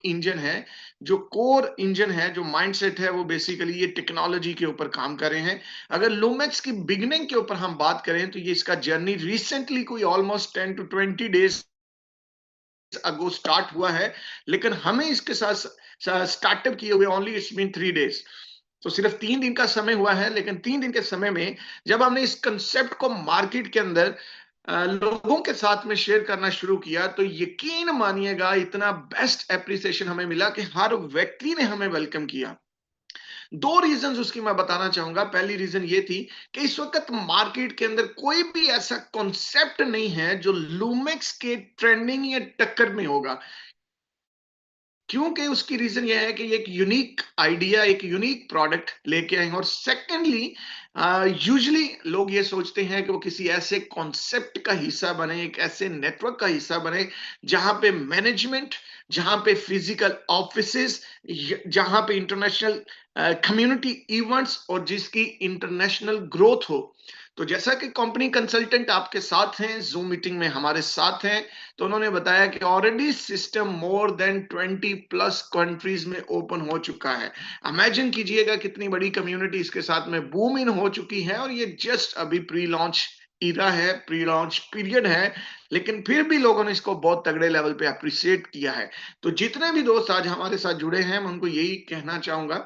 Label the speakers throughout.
Speaker 1: Engine है, जो core engine है, जो माइंडसेट है, वो बेसिकली ये टेक्नोलॉजी के ऊपर काम कर रहे हैं। अगर लूमेक्स की बिगनिंग के ऊपर हम बात करें तो ये इसका जर्नी रिसेंटली कोई almost 10 to 20 days ago start हुआ है, लेकिन हमें इसके साथ स्टार्टअप किए हुए ओनली इट्स बीन 3 डेज। तो सिर्फ 3 दिन का समय हुआ है, लेकिन 3 दिन के समय में जब हमने इस कंसेप्ट को मार्केट के अंदर लोगों के साथ में शेयर करना शुरू किया, तो यकीन मानिएगा इतना बेस्ट एप्रिसिएशन हमें मिला कि हर व्यक्ति ने हमें वेलकम किया। दो रीजंस उसकी मैं बताना चाहूंगा। पहली रीजन ये थी कि इस वक्त मार्केट के अंदर कोई भी ऐसा कॉन्सेप्ट नहीं है जो लूमेक्स के ट्रेंडिंग या टक्कर में होगा। क्योंकि उसकी रीजन ये है कि ये एक यूनिक आइडिया, एक यूनिक प्रोडक्ट लेके आए हैं। और सेकेंडली, यूजुअली लोग ये सोचते हैं कि वो किसी ऐसे कॉन्सेप्ट का हिस्सा बने, एक ऐसे नेटवर्क का हिस्सा बने जहां पे मैनेजमेंट, जहां पे फिजिकल ऑफिसेस, जहां पे इंटरनेशनल कम्युनिटी इवेंट्स और जिसकी इंटरनेशनल ग्रोथ हो। तो जैसा कि कंपनी कंसल्टेंट आपके साथ हैं, जूम मीटिंग में हमारे साथ हैं, तो उन्होंने बताया कि already system more than 20+ countries में ओपन हो चुका है। इमेजिन कीजिएगा कितनी बड़ी कम्युनिटी इसके साथ में बूम इन हो चुकी है, और ये जस्ट अभी प्री लॉन्च इरा है, प्री लॉन्च पीरियड है, लेकिन फिर भी लोगों ने इसको बहुत तगड़े लेवल पे अप्रिशिएट किया है। तो जितने भी दोस्त आज हमारे साथ जुड़े हैं, मैं उनको यही कहना चाहूंगा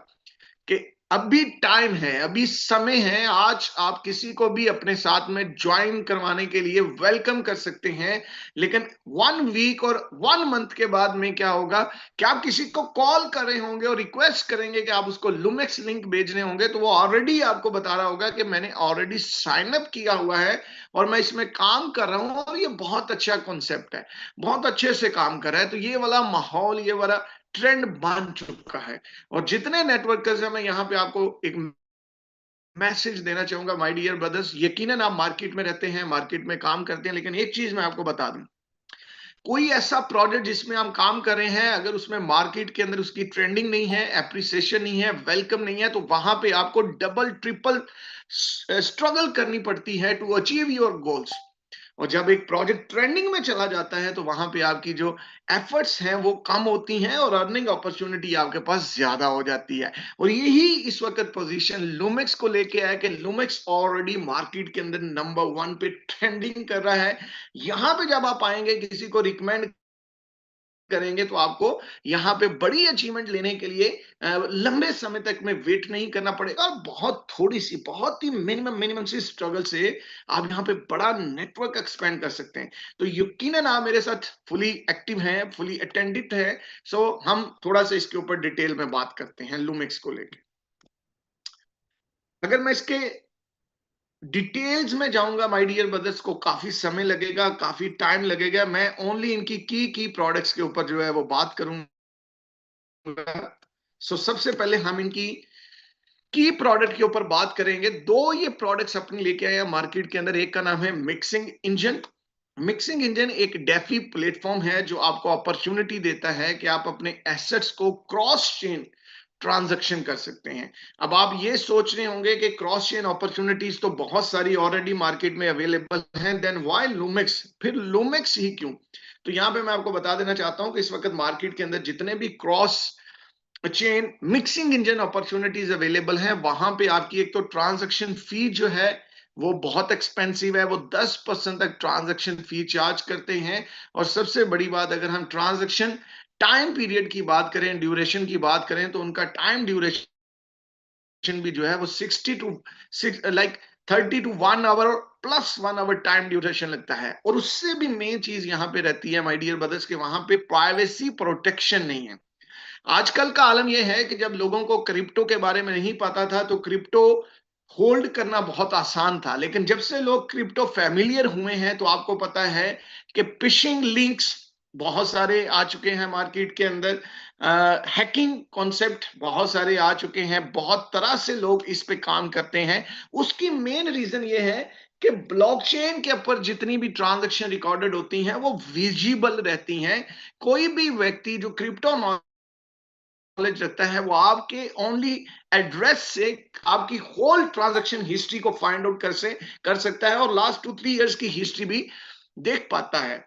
Speaker 1: कि अभी टाइम है, अभी समय है। आज आप किसी को भी अपने साथ में ज्वाइन करवाने के लिए वेलकम कर सकते हैं, लेकिन 1 वीक और 1 मंथ के बाद में क्या होगा कि आप किसी को कॉल कर रहे होंगे और रिक्वेस्ट करेंगे कि आप उसको लुमेक्स लिंक भेजने होंगे, तो वो ऑलरेडी आपको बता रहा होगा कि मैंने ऑलरेडी साइन अप किया हुआ है और मैं इसमें काम कर रहा हूं और ये बहुत अच्छा कॉन्सेप्ट है, बहुत अच्छे से काम कर रहा है। तो ये वाला माहौल, ये वाला ट्रेंड बन चुका है। और जितने नेटवर्कर्स हैं, मैं यहाँ पे आपको एक मैसेज देना चाहूंगा, माय डियर ब्रदर्स। यकीनन आप मार्केट में रहते हैं, मार्केट में काम करते हैं, लेकिन एक चीज मैं आपको बता दूं, कोई ऐसा प्रोजेक्ट जिसमें हम काम कर रहे हैं, अगर उसमें मार्केट के अंदर उसकी ट्रेंडिंग नहीं है, एप्रिसिएशन नहीं है, वेलकम नहीं है, तो वहां पे आपको डबल ट्रिपल स्ट्रगल करनी पड़ती है टू अचीव योर गोल्स। और जब एक प्रोजेक्ट ट्रेंडिंग में चला जाता है, तो वहां पे आपकी जो एफर्ट्स हैं वो कम होती हैं और अर्निंग अपॉर्चुनिटी आपके पास ज्यादा हो जाती है। और यही इस वक्त पोजीशन लूमेक्स को लेके आया कि लूमेक्स ऑलरेडी मार्केट के अंदर नंबर 1 पे ट्रेंडिंग कर रहा है। यहां पे जब आप आएंगे, किसी को रिकमेंड करेंगे, तो आपको यहाँ पे बड़ी अचीवमेंट लेने के लिए लंबे समय तक में वेट नहीं करना पड़ेगा, और बहुत थोड़ी सी, बहुत ही मिनिमम मिनिमम सी स्ट्रगल से आप यहाँ पे बड़ा नेटवर्क एक्सपेंड कर सकते हैं। तो यकीनन आप मेरे साथ फुली एक्टिव हैं, फुली अटेंडेड है। सो हम थोड़ा सा इसके ऊपर डिटेल में बात करते हैं लूमेक्स को लेके। अगर मैं इसके डिटेल्स में जाऊंगा माय डियर ब्रदर्स, को काफी समय लगेगा, काफी टाइम लगेगा। मैं ओनली इनकी की प्रोडक्ट्स के ऊपर जो है वो बात करूंगा। सबसे पहले हम इनकी की प्रोडक्ट के ऊपर बात करेंगे। दो ये प्रोडक्ट्स अपनी लेके आए हैं मार्केट के अंदर। एक का नाम है मिक्सिंग इंजन। मिक्सिंग इंजन एक डेफी प्लेटफॉर्म है जो आपको अपॉर्चुनिटी देता है कि आप अपने एसेट्स को क्रॉस चेन ट्रांजैक्शन कर सकते हैं। अब आप ये सोच रहे होंगे कि क्रॉस चेन अपॉर्चुनिटीज तो बहुत सारी ऑलरेडी मार्केट में अवेलेबल हैं, देन व्हाई लूमेक्स, फिर लूमेक्स ही क्यों? तो यहां पे मैं आपको बता देना चाहता हूं कि इस वक्त मार्केट के अंदर जितने भी cross chain mixing engine opportunities available हैं, वहां पे आपकी एक तो ट्रांजैक्शन फी जो है वो बहुत एक्सपेंसिव है, वो 10% तक ट्रांजैक्शन फी चार्ज करते हैं। और सबसे बड़ी बात, अगर हम ट्रांजैक्शन टाइम पीरियड की बात करें, ड्यूरेशन की बात करें, तो उनका टाइम ड्यूरेशन भी जो है वो 60 to 30 to 1 hour plus 1 hour time duration लगता है। और उससे भी मेन चीज यहाँ पे रहती है माय डियर ब्रदर्स के, वहां पे प्राइवेसी प्रोटेक्शन नहीं है। आजकल का आलम यह है कि जब लोगों को क्रिप्टो के बारे में नहीं पता था, तो क्रिप्टो होल्ड करना बहुत आसान था, लेकिन जब से लोग क्रिप्टो फैमिलियर हुए हैं, तो आपको पता है कि फिशिंग लिंक्स बहुत सारे आ चुके हैं मार्केट के अंदर। हैकिंग कॉन्सेप्ट बहुत सारे आ चुके हैं, बहुत तरह से लोग इस पे काम करते हैं। उसकी मेन रीजन ये है कि ब्लॉकचेन के ऊपर जितनी भी ट्रांजैक्शन रिकॉर्डेड होती हैं वो विजिबल रहती हैं। कोई भी व्यक्ति जो क्रिप्टो नॉलेज रखता है, वो आपके ओनली एड्रेस से आपकी होल ट्रांजैक्शन हिस्ट्री को फाइंड आउट कर सकता है, और लास्ट 2-3 इयर्स की हिस्ट्री भी देख पाता है।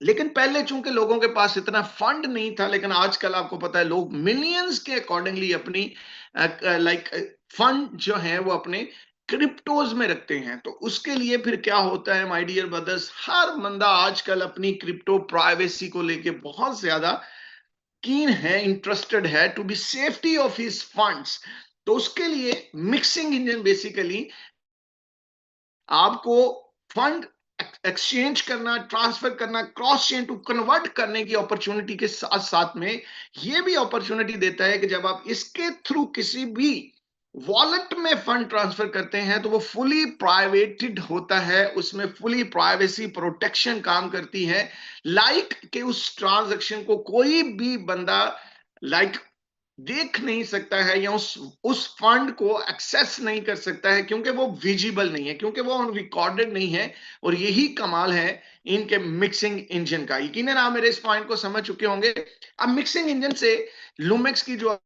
Speaker 1: लेकिन पहले चूंकि लोगों के पास इतना फंड नहीं था, लेकिन आजकल आपको पता है लोग मिलियंस के अकॉर्डिंगली अपनी लाइक फंड जो है वो अपने क्रिप्टोज में रखते हैं। तो उसके लिए फिर क्या होता है माय डियर ब्रदर्स, हर बंदा आजकल अपनी क्रिप्टो प्राइवेसी को लेके बहुत ज्यादा कीन है, इंटरेस्टेड है to be safety of his funds. तो उसके लिए मिक्सिंग इंजन बेसिकली आपको फंड एक्सचेंज करना, ट्रांसफर करना, क्रॉस चेन टू कन्वर्ट करने की अपॉर्चुनिटी के साथ साथ में ये भी अपॉर्चुनिटी देता है कि जब आप इसके थ्रू किसी भी वॉलेट में फंड ट्रांसफर करते हैं तो वो फुली प्राइवेटेड होता है, उसमें फुली प्राइवेसी प्रोटेक्शन काम करती है। लाइक कि उस ट्रांजैक्शन को कोई भी बंदा लाइक देख नहीं सकता है या उस फंड को एक्सेस नहीं कर सकता है, क्योंकि वो विजिबल नहीं है, क्योंकि वो रिकॉर्डेड नहीं है। और यही कमाल है इनके मिक्सिंग इंजन का। यकीनन आप मेरे इस पॉइंट को समझ चुके होंगे। अब मिक्सिंग इंजन से लूमेक्स की जो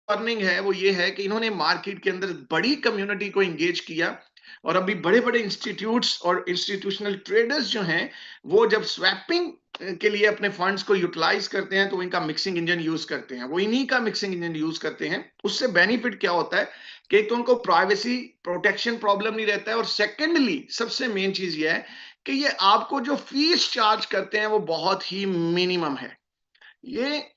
Speaker 1: अर्निंग है वो ये है कि इन्होंने मार्केट के अंदर बड़ी कम्युनिटी को एंगेज किया, और अभी बड़े बड़े इंस्टीट्यूट्स और इंस्टीट्यूशनल ट्रेडर्स जो हैं वो जब स्वैपिंग के लिए अपने फंड्स को यूटिलाइज करते हैं तो इनका मिक्सिंग इंजन यूज करते हैं, वो इन्हीं का मिक्सिंग इंजन यूज करते हैं। उससे बेनिफिट क्या होता है कि एक तो उनको प्राइवेसी प्रोटेक्शन प्रॉब्लम नहीं रहता है, और सेकेंडली सबसे मेन चीज ये है कि ये आपको जो फीस चार्ज करते हैं वो बहुत ही मिनिमम है। ये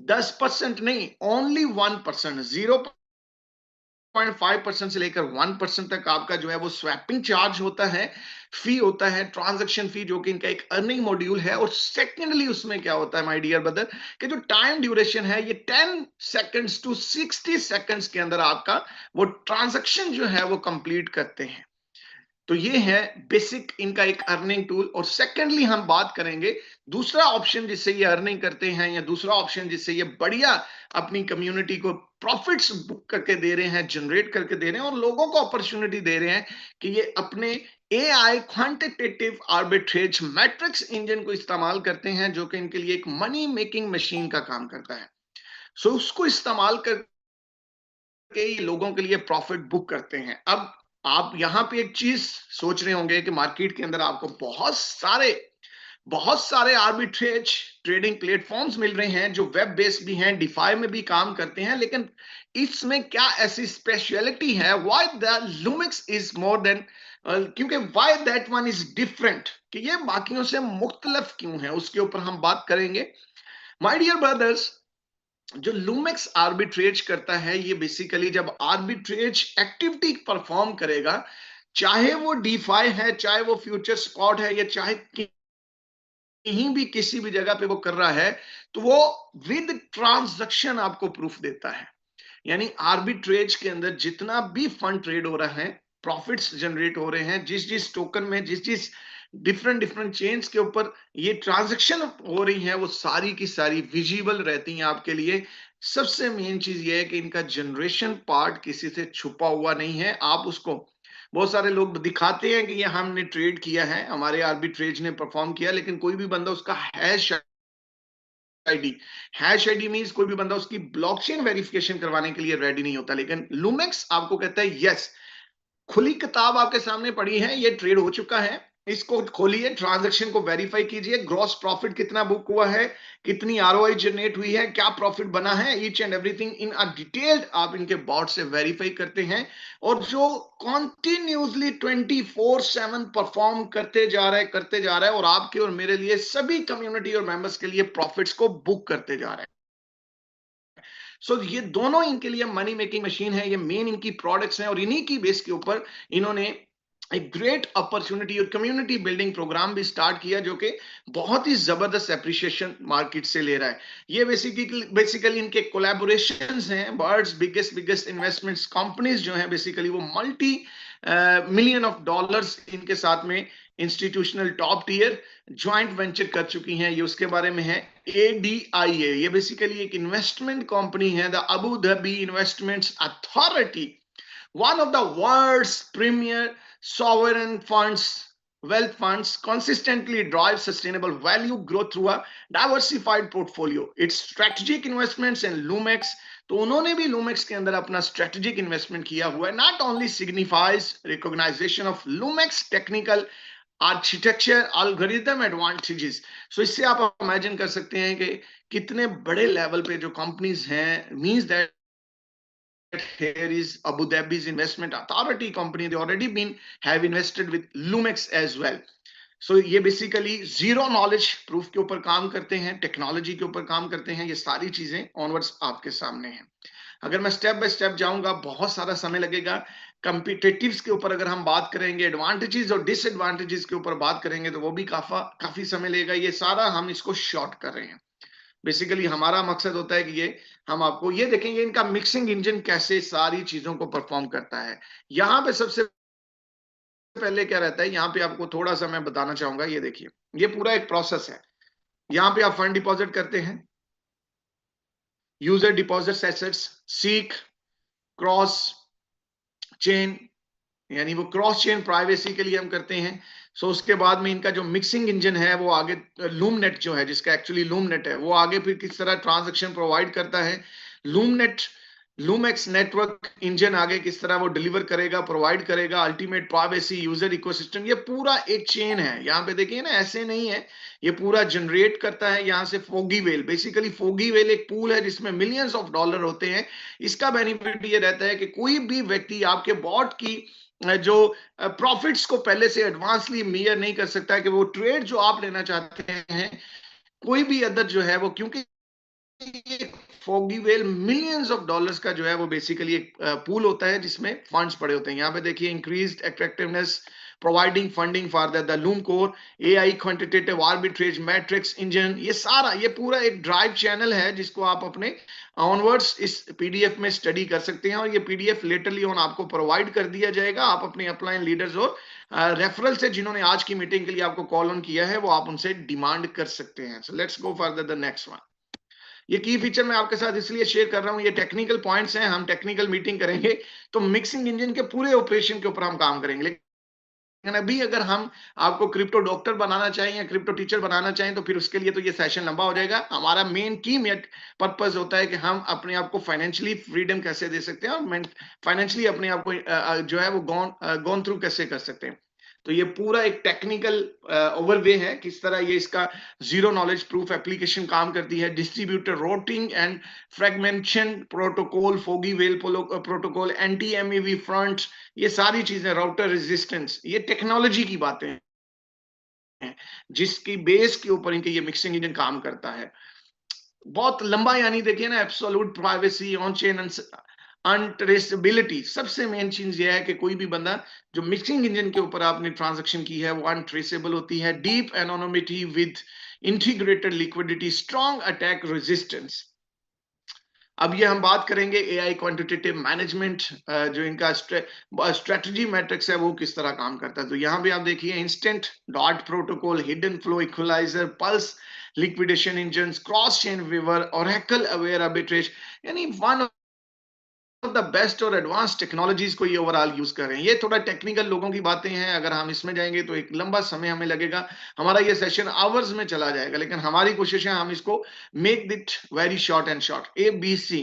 Speaker 1: 10% नहीं, ओनली 1%, 0.5% से लेकर 1% तक आपका जो है वो स्वैपिंग चार्ज होता है, फी होता है, ट्रांजैक्शन फी, जो कि इनका एक अर्निंग मॉड्यूल है। और सेकेंडली उसमें क्या होता है माय डियर ब्रदर कि जो टाइम ड्यूरेशन है ये 10 सेकंड्स टू 60 सेकंड्स के अंदर आपका वो ट्रांजैक्शन जो है वो कंप्लीट करते हैं। तो ये है बेसिक इनका एक अर्निंग टूल। और सेकेंडली हम बात करेंगे दूसरा ऑप्शन जिससे ये अर्निंग करते हैं, या दूसरा ऑप्शन जिससे ये बढ़िया अपनी कम्युनिटी को प्रॉफिट्स बुक करके दे रहे हैं, जनरेट करके दे रहे हैं, और लोगों को अपॉर्चुनिटी दे रहे हैं कि ये अपने AI quantitative arbitrage matrix engine को इस्तेमाल करते हैं, जो कि इनके लिए एक मनी मेकिंग मशीन का काम करता है। सो उसको इस्तेमाल कर के लोगों के लिए प्रॉफिट बुक करते हैं। अब आप यहां पे एक चीज सोच रहे होंगे कि मार्केट के अंदर आपको बहुत सारे आर्बिट्रेज ट्रेडिंग प्लेटफॉर्म्स मिल रहे हैं जो वेब बेस्ड भी हैं, डिफाई में भी काम करते हैं, लेकिन इसमें क्या ऐसी स्पेशलिटी है, why the Lumix is more than, क्योंकि why that one is different, कि ये बाकियों से मुख्तलिफ क्यों है, उसके ऊपर हम बात करेंगे माय डियर ब्रदर्स। जो लूमेक्स आर्बिट्रेज करता है ये बेसिकली जब आर्बिट्रेज एक्टिविटी परफॉर्म करेगा, चाहे वो डीफाई है, चाहे वो फ्यूचर स्पॉट है, या चाहे कहीं भी किसी भी जगह पे वो कर रहा है, तो वो विद ट्रांजैक्शन आपको प्रूफ देता है। यानी आर्बिट्रेज के अंदर जितना भी फंड ट्रेड हो रहा है, प्रॉफिट्स जनरेट हो रहे हैं, जिस जिस टोकन में, जिस जिस डिफरेंट डिफरेंट चेन्स के ऊपर ये ट्रांजैक्शन हो रही है, वो सारी की सारी विजिबल रहती हैं आपके लिए। सबसे मेन चीज ये है कि इनका जनरेशन पार्ट किसी से छुपा हुआ नहीं है। आप उसको, बहुत सारे लोग दिखाते हैं कि ये हमने ट्रेड किया है, हमारे आर्बिट्रेज ने परफॉर्म किया, लेकिन कोई भी बंदा उसका आईडी हैश आईडी मींस कोई भी बंदा उसकी ब्लॉकचेन वेरिफिकेशन करवाने के लिए रेडी नहीं होता। लेकिन लूमेक्स आपको कहता है यस, खुली किताब आपके सामने पड़ी है, ये ट्रेड हो चुका है, इसको खोलिए, ट्रांजैक्शन को वेरीफाई कीजिए, ग्रॉस प्रॉफिट कितना बुक हुआ है, कितनी आरओआई जनरेट हुई है, क्या प्रॉफिट बना है, each and everything in a detailed आप इनके बॉट से वेरीफाई करते हैं। और जो कॉन्टिन्यूसली 24/7 परफॉर्म करते जा रहा है, और आपके और मेरे लिए, सभी कम्युनिटी और मेंबर्स के लिए प्रॉफिट्स को बुक करते जा रहा है। ये दोनों इनके लिए मनी मेकिंग मशीन है, ये मेन इनकी प्रोडक्ट्स हैं, और इन्हीं की बेस के ऊपर इन्होंने एक ग्रेट अपॉर्चुनिटी और कम्युनिटी बिल्डिंग प्रोग्राम भी स्टार्ट किया, जो कि बहुत ही जबरदस्त एप्रिसिएशन मार्केट से ले रहा है। ये बेसिकली इनके कोलैबोरेशंस हैं, world's biggest biggest investments companies जो हैं, बेसिकली वो मल्टी मिलियन ऑफ डॉलर्स इनके साथ में institutional top tier joint venture कर चुकी हैं। ये उसके बारे में है ADIA, ये बेसिकली एक इन्वेस्टमेंट कंपनी है, the Abu Dhabi investments authority, one of the world's premier sovereign funds, wealth funds, consistently drive sustainable value growth through a diversified portfolio. Its strategic investments in Lumex, तो उन्होंने भी लूमेक्स के अंदर अपना strategic investment किया हुआ है। Not only signifies recognisation of Lumex technical architecture, algorithm advantages. So इससे आप इमेजिन कर सकते हैं कि कितने बड़े लेवल पे जो कंपनीज हैं, means that here is Abu Dhabi's investment authority company. They already been have invested with Lumex as well. सो ये बेसिकली जीरो नॉलेज प्रूफ के ऊपर काम करते हैं, टेक्नोलॉजी के ऊपर काम करते हैं। ये सारी चीजें ऑनवर्ड्स आपके सामने हैं। अगर मैं स्टेप बाय स्टेप जाऊंगा बहुत सारा समय लगेगा। कंपिटेटिव्स के ऊपर अगर हम बात करेंगे, एडवांटेजेस और डिसएडवांटेजेस के ऊपर बात करेंगे तो वो भी काफी समय लगेगा। ये सारा हम इसको शॉर्ट कर रहे हैं। बेसिकली हमारा मकसद होता है कि ये हम आपको ये देखेंगे इनका मिक्सिंग इंजन कैसे सारी चीजों को परफॉर्म करता है। यहाँ पे सबसे पहले क्या रहता है, यहाँ पे आपको थोड़ा सा मैं बताना चाहूंगा। ये देखिए, ये पूरा एक प्रोसेस है। यहाँ पे आप फंड डिपॉजिट करते हैं, user deposit assets, seek, cross chain, यानी वो क्रॉस चेन प्राइवेसी के लिए हम करते हैं। सो उसके बाद में इनका जो मिक्सिंग इंजन है वो आगे लूमनेट जो है, जिसका एक्चुअली लूमनेट है, वो आगे फिर किस तरह ट्रांजैक्शन प्रोवाइड करता है। लूमनेट लूमेक्स नेटवर्क इंजन आगे किस तरह वो डिलीवर करेगा, प्रोवाइड करेगा अल्टीमेट प्राइवेसी यूजर इकोसिस्टम। ये पूरा एक चेन है। यहाँ पे देखिए ना, ऐसे नहीं है, ये पूरा जनरेट करता है यहाँ से foggy well. Basically foggy well एक पूल है जिसमें मिलियंस ऑफ डॉलर होते हैं। इसका बेनिफिट ये रहता है कि कोई भी व्यक्ति आपके बॉट की जो प्रॉफिट्स को पहले से एडवांसली मेजर नहीं कर सकता है कि वो ट्रेड जो आप लेना चाहते हैं, कोई भी अदर जो है वो, क्योंकि foggy well millions of dollars का जो है वो बेसिकली एक पूल होता है जिसमें फंड्स पड़े होते हैं। यहाँ पे देखिए, increased attractiveness providing funding for the loom core, AI quantitative arbitrage matrix engine. ये सारा, ये पूरा एक ड्राइव चैनल है जिसको आप अपने ऑनवर्ड्स इस पीडीएफ में स्टडी कर सकते हैं। और ये पीडीएफ लेटरली ऑन आपको प्रोवाइड कर दिया जाएगा। आप अपने अपलाइन लीडर्स और रेफरल से जिन्होंने आज की मीटिंग के लिए आपको कॉल ऑन किया है, वो आप उनसे डिमांड कर सकते हैं। So let's go further the next one. ये की फीचर मैं आपके साथ इसलिए शेयर कर रहा हूं, ये टेक्निकल पॉइंट्स हैं, हम टेक्निकल मीटिंग करेंगे तो मिक्सिंग इंजन के पूरे ऑपरेशन के ऊपर हम काम करेंगे। लेकिन अभी अगर हम आपको क्रिप्टो डॉक्टर बनाना चाहें या क्रिप्टो टीचर बनाना चाहें तो फिर उसके लिए तो ये सेशन लंबा हो जाएगा। हमारा मेन की पर्पस होता है कि हम अपने आप को फाइनेंशियली फ्रीडम कैसे दे सकते हैं और फाइनेंशियली अपने आप को जो है वो गॉन थ्रू कैसे कर सकते हैं। तो ये पूरा एक टेक्निकल ओवरवे है किस तरह ये इसका जीरो नॉलेज प्रूफ एप्लीकेशन काम करती है। Distributor routing and fragmentation protocol, foggy well protocol, anti MeV front, ये सारी चीजें, राउटर रेजिस्टेंस, ये टेक्नोलॉजी की बातें हैं जिसकी बेस के ऊपर इनके ये मिक्सिंग इंजन काम करता है। बहुत लंबा, यानी देखिए ना, एब्सोल्यूट प्राइवेसी, ऑन चेन अनट्रेसेबिलिटी। सबसे मेन चीज यह है कि कोई भी बंदा जो मिक्सिंग इंजन के ऊपर आपने ट्रांजैक्शन की है वो अनट्रेसेबल होती है। Deep anonymity with integrated liquidity, strong attack resistance. अब ये हम बात करेंगे एआई क्वांटिटेटिव मैनेजमेंट, जो इनका स्ट्रेटजी मैट्रिक्स है वो किस तरह काम करता है। तो यहाँ भी आप देखिए, instant dot protocol, hidden flow equaliser, pulse liquidation engine, cross chain weaver, oracle aware arbitrage, यानी वन ऑफ द बेस्ट और एडवांस टेक्नोलॉजीज को ये ओवरऑल यूज कर रहे हैं। ये थोड़ा टेक्निकल लोगों की बातें हैं, अगर हम इसमें जाएंगे तो एक लंबा समय हमें लगेगा। हमारा ये सेशन आवर्स में चला जाएगा, लेकिन हमारी कोशिश है हम इसको make it very short and short. ABC,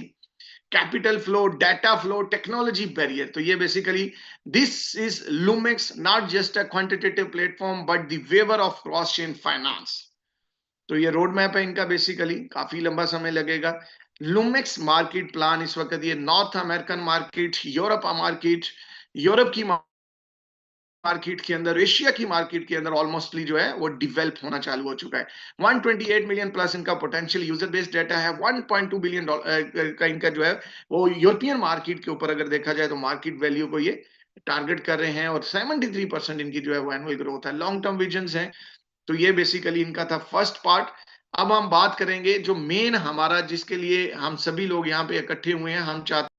Speaker 1: capital flow, data flow, technology barrier. तो ये basically this is Lumex, not just a quantitative platform but the weaver of cross chain finance. तो ये रोड मैप है इनका, basically काफी लंबा समय लगेगा। लूमेक्स मार्केट प्लान इस वक्त ये north American market, Europe market, Europe की मार्केट के अंदर, एशिया की मार्केट के अंदर ऑलमोस्टली जो है वो डिवेलप होना चालू हो चुका है। 128 मिलियन प्लस इनका पोटेंशियल यूजर बेस्ड डाटा है। 1.2 बिलियन का इनका जो है वो यूरोपियन मार्केट के ऊपर अगर देखा जाए तो मार्केट वैल्यू को ये टारगेट कर रहे हैं। और 73% इनकी जो है वो एनुअल ग्रोथ है। लॉन्ग टर्म विजन है। तो ये बेसिकली इनका था फर्स्ट पार्ट। अब हम बात करेंगे जो मेन हमारा, जिसके लिए हम सभी लोग यहाँ पे इकट्ठे हुए हैं, हम चाहते